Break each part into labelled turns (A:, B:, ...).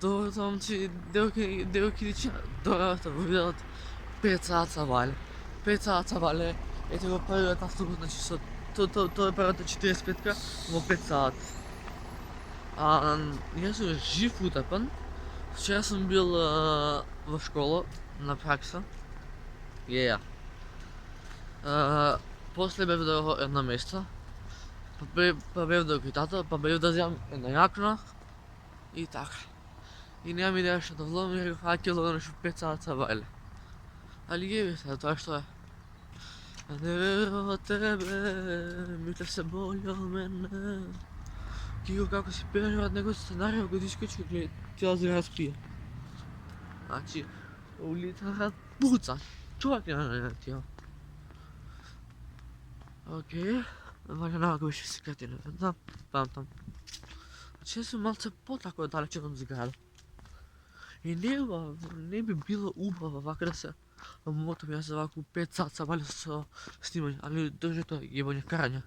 A: Dovedom ti, devo che dici, dovevo pețața vale. Pețața vale, e tego parę czasu znači so to parę to 45 mo pețat. А я же жив утопан. Сейчас он был во школу на пракса. Yeah. После бев до едно место. Pa bев до китата, pa bев да вземам една јакна и така. И нямам идея што да вловам jer факело нещо 5 саца вале. Ali je sad to što je? A ne verujem od tebe, misle se bolje od mene. Kiko kako si pevao od nego scenarija kod iskaču gled, cijela se raspije. Znači, ulica puca, čovjek je naletio. Okej, valjda nago više se krati ne znam, pamtam. Znači ja sam malce potakao dalje od zgrada. I ne bi bilo ubava ovako da se motom ja za ovako 5 saca valjda sa snimanje, ali drži to jebanje karanja.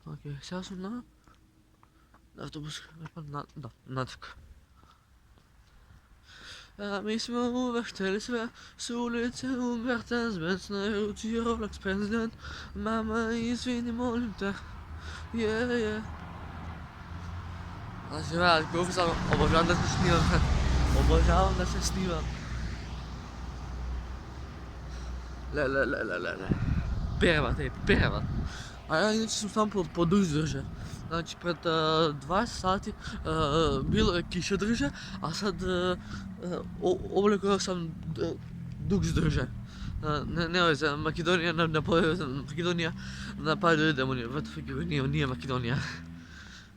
A: Okej, сега sam na автобус, на така. Mi smo uvek hteli sve, s ulice u Mercedes-Benz, na ruci Rolex President. Mama, izvini, molim te, je. Znači, ja, koliko sam obožavam da se snimam, obožavam da se snimam. Le. Перевод. А я иначе съм сам по дух държа. Значи пред 20 сати било е киша държа, а sad облекao sam дух държа. Не за Македония, Македония нападaju демони, вътре nije Македония.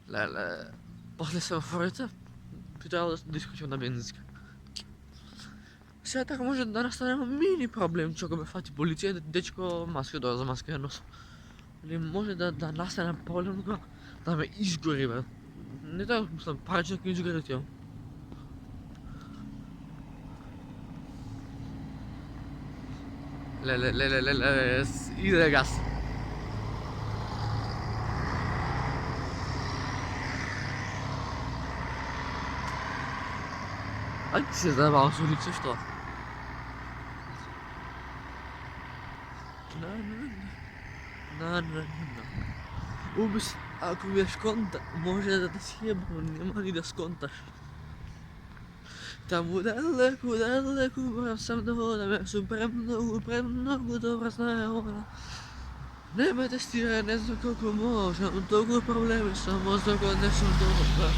A: Le. После семафорите би трябвало да изключим на бензинска. Сега така може да настане мини проблем, че ако ме фати полиция, дечко маска дойде за маска нос. Или може да настане проблем, да ме изгори, бе. Не да съм паричен, ако изгори тя. Ле, иде газ. А ти се заебал с улица, що? На. Убис, ако ми сконта, може да си ебам, няма ли да сконташ. Там далеко, морам сам да вода, бе съм премного добра знае она. Не ме тестира, не знам колко може, но толкова проблеми само за кога не съм добра.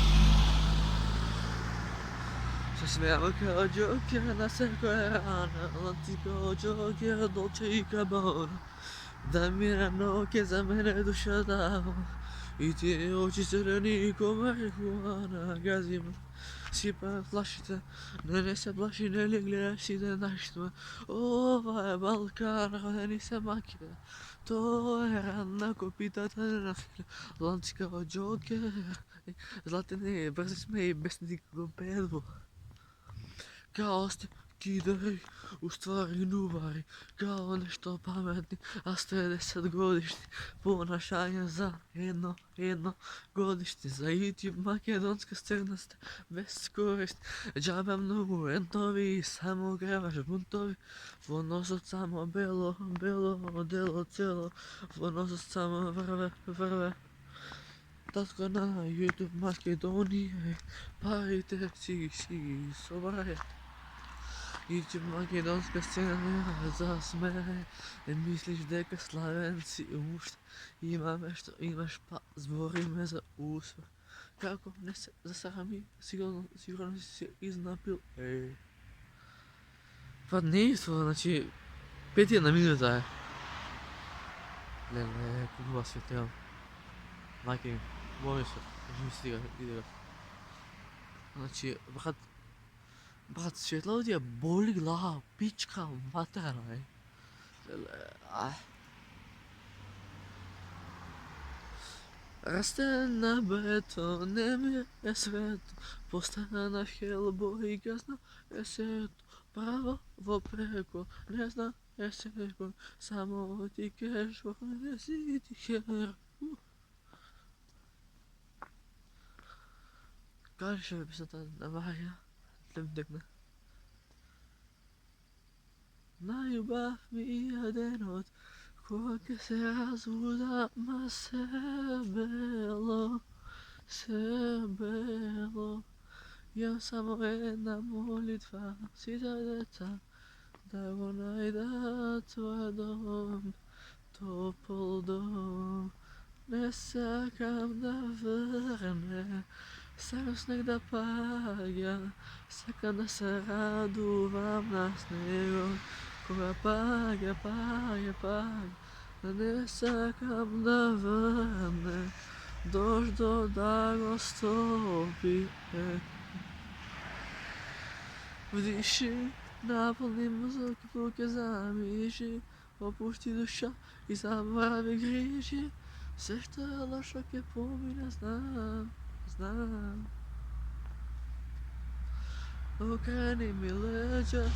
A: Се смеява kao Joker na всяка рана, лантико Joker, Dolce и Gabbana. Да ми ноке за мене душа дава, и ти очи зелени ко марихуана. Газим сипа флашите, не се плаши, не ли гледаш и да нашитме. Ова е Балкан, родени се маките, то е рана копитата на хиля. Лантико Joker, златени бързи сме и без никого бедво. Kaosti, kidari, u stvari nuvari, kao nešto pametni, a ste 10 godišnji, ponašanje za jedno godišnji, za YouTube makedonska scena ste bez koristi, džabe mnogo entovi, samo grevaš buntovi, ponosot samo belo, delo celo, ponosot samo vrve. Tatko na YouTube Makedonije, parite si sobaraje. YouTube makedonska scena za smeje, ne misliš дека Slavenci ušte, imaš pa zbori me za uspeh. Kako ne se zasrami, sigurno si se iznapil, ej. Pa nisu, znači, 5 minuta je. Le, kako vas svetljam. Majke, molim se, živi ide ga. Znači, Brat, svjetlo ti je boli glava, pička materina, ej. Raste na betonem je svet, postaneš helbo i gasna je svet. Pravo preko, ne zna je seko, samo ti kešvo, ne si ti her. Кажеш, песната на Мария Лемдегна. На любов ми един от колко се развуда, ма се бело. Имам само една молитва, сите деца, да го найдат твоя дом, топъл дом. Не сакам да върне, сакам снег да пага, сакам да се радувам на снего, кога пага. Не сакам да върне, дождо да го стопи. Вдиши, напълни мозък, тук замижи, опусти душа и забрави грижи. Също е лошо, ке помина, знам. Окрени ми леđa,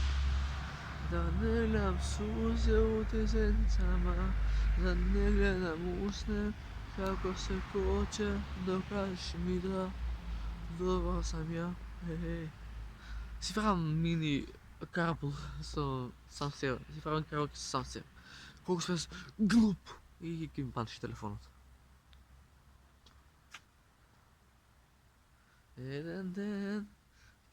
A: da ne gledam suze u te zenicama, da ne gledam usne kako se koče, dok kažeš mi da dobro sam ja, hej. Si правим mini карапул сам себе. Si правим караоке сам себе. Колко сме глуп. И ги ми панчи телефонът. Един ден,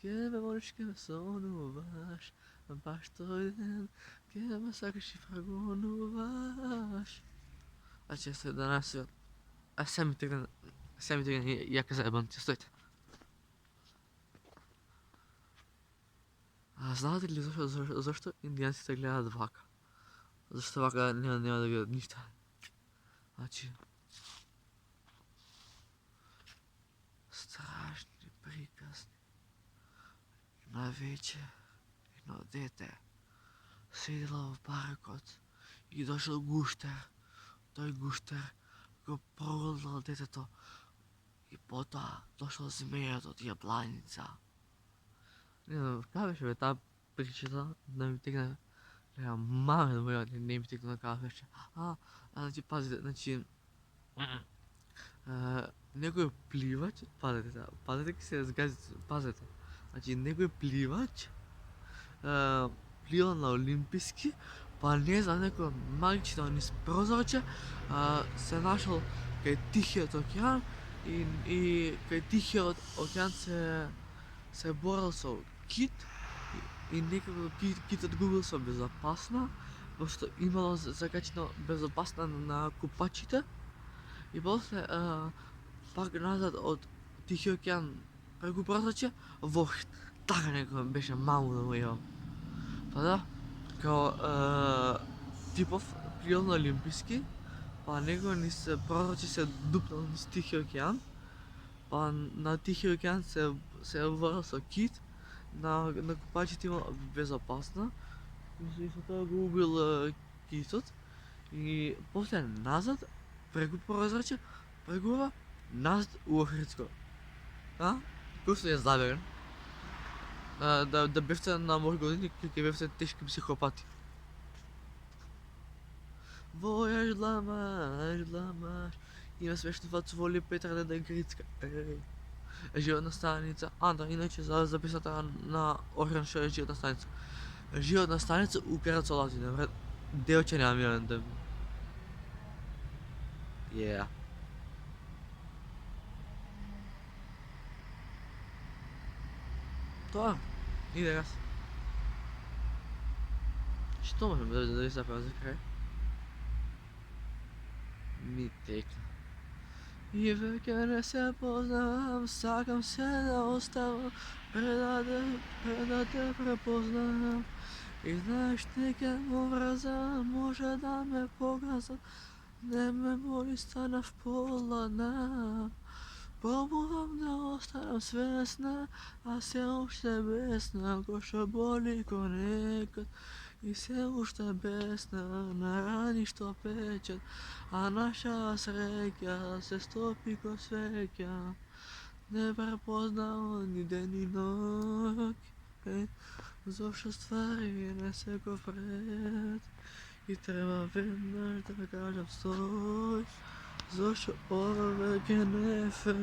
A: ке ме молиш, ке ме сънуваш. Баш той ден, ке ме сакаш и прогонуваш. А че се да нас... сега ми тръгна яка заебанти, стойте. Знаете ли защо индианците гледат вака? Защо вака няма да гледат нищо? Значи... Страшни приказни. На вечер едно дете седела в паркот и дошъл гущер. Той гущер го прогълнал детето и потоа дошъл змеят от ябланица. Не знам, каква беше бе тази причина да ми тегне... Маме да моя не ми тегне на каква беше. Значи пазите, значи... Некој пливач, пазете ки се згазите, пазете. Значи некој пливач пливал на олимписки, па не за некој магично низ прозорче, се нашол кај Тихиот океан и кај Тихиот океан се борил со кит и некако китот го бил со безопасна, пошто имало закачено безопасна на купачите. И после пак назад од Тихи океан преку прозорче во така некој беше маму да му јавам. Па да, као типов плил на олимписки, па некој низ прозорче се дупнал низ Тихи океан, па на Тихи океан се врзал со кит, на купачите имал безопасна, и со тоа го убил китот, и после назад преку прозорче, прегува назад у Охридско. Кој се е заберен? Да бевте на мои години, ќе бевте тешки психопати. Војаш дламаш, има смешно фацували Петра да Грицка. Животна станица. Да, иначе за песната на Орхан што е животна станица. Животна станица у Карат Солатина. Делче няма милен да... Yeah. Тоа, иде раз. Што можем да ви запева за крај? Ми текна. И веќе не се познавам, сакам се да оставам, пред да те препознам. И знаеш, неќе му враза, може да ме погазат, не ме боли, станав полана. Пробувам да останам свесна, а се уште бесна, ко што боли конекот. И се уште бесна, на рани што печат, а наша среќа се стопи ко свеќа. Не препознава ни ден ни ноќ, зошто ствари не се го пред. И треба веднаш да кажам стој, зошто ова веќе не е фер.